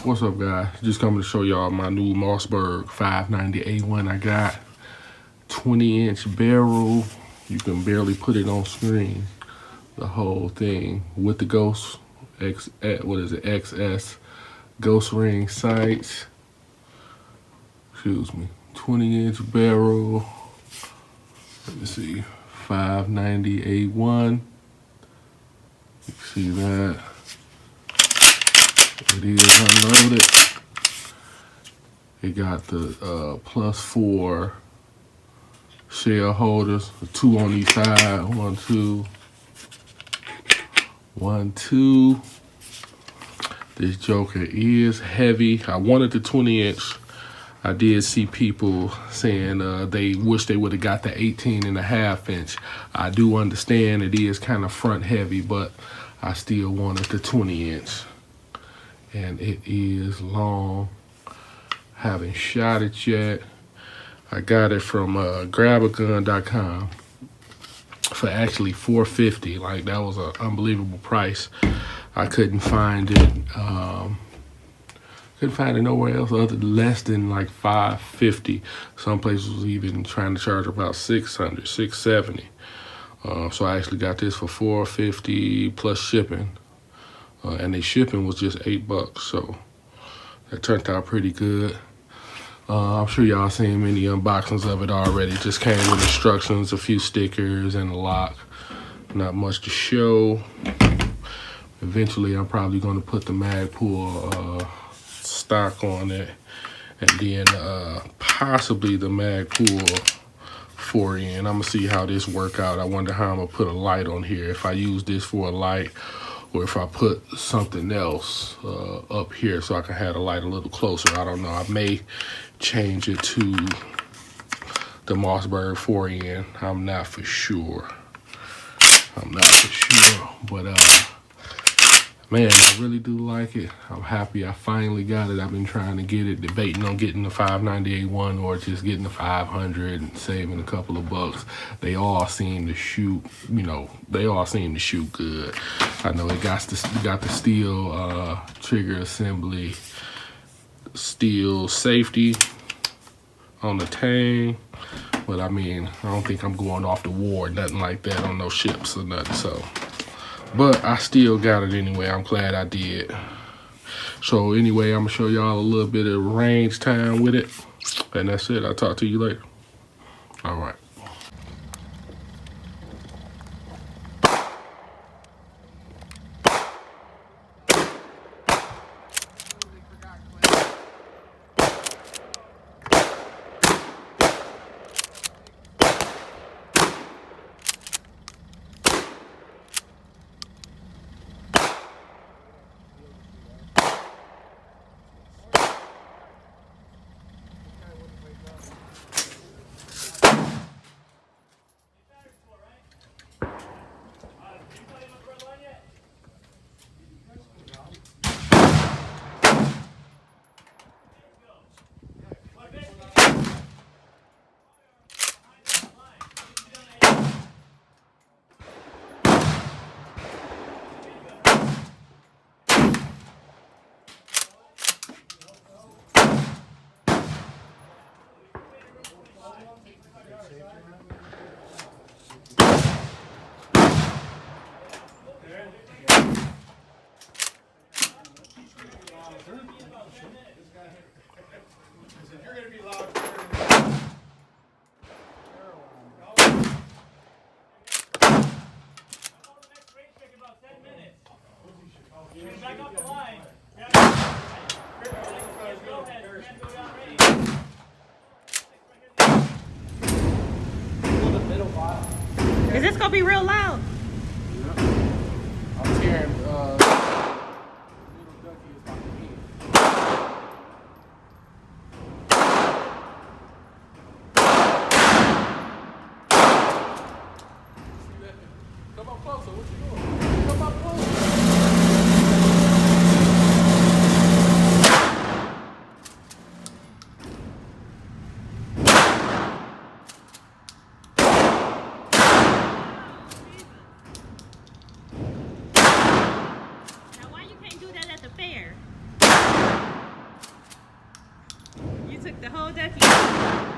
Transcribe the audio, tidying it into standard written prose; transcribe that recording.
What's up, guys? Just coming to show y'all my new Mossberg 590A1 I got. 20-inch barrel. You can barely put it on screen. The whole thing with the Ghost XS Ghost Ring sights. Excuse me. 20-inch barrel. Let me see. 590A1. You can see that. It is unloaded. It got the +4 shell holders, 2 on each side. 1, 2, 1, 2. This joker is heavy. I wanted the 20-inch. I did see people saying they wish they would have got the 18.5-inch. I do understand it is kind of front heavy, but I still wanted the 20-inch. And it is long. Haven't shot it yet. I got it from grabagun.com for actually $450. Like, that was an unbelievable price. I couldn't find it. Couldn't find it nowhere else less than like $550. Some places was even trying to charge about $600, $670. So I actually got this for $450 plus shipping. And the shipping was just $8, so that turned out pretty good. I'm sure y'all seen many unboxings of it already. It just came with instructions, a few stickers, and a lock. Not much to show. Eventually, I'm probably going to put the Magpul stock on it, and then possibly the Magpul 4N. I'm gonna see how this work out. I wonder how I'm gonna put a light on here. If I use this for a light, or if I put something else up here so I can have the light a little closer. I don't know. I may change it to the Mossberg 4N. I'm not for sure. But man, I really do like it. I'm happy I finally got it. I've been trying to get it, debating on getting the 590A1 or just getting the 500 and saving a couple of bucks. They all seem to shoot, they all seem to shoot good. I know it got the steel trigger assembly, steel safety on the tang. But I mean, I don't think I'm going off the war, nothing like that on no ships or nothing, so. But I still got it anyway. I'm glad I did. So anyway, I'm gonna show y'all a little bit of range time with it. And that's it. I'll talk to you later. All right. Back up the line. Is this gonna be real loud? Yeah. I'm hearing little ducky is about to eat. Come up closer. What you doing? Come up closer. hair. You took the whole ducky.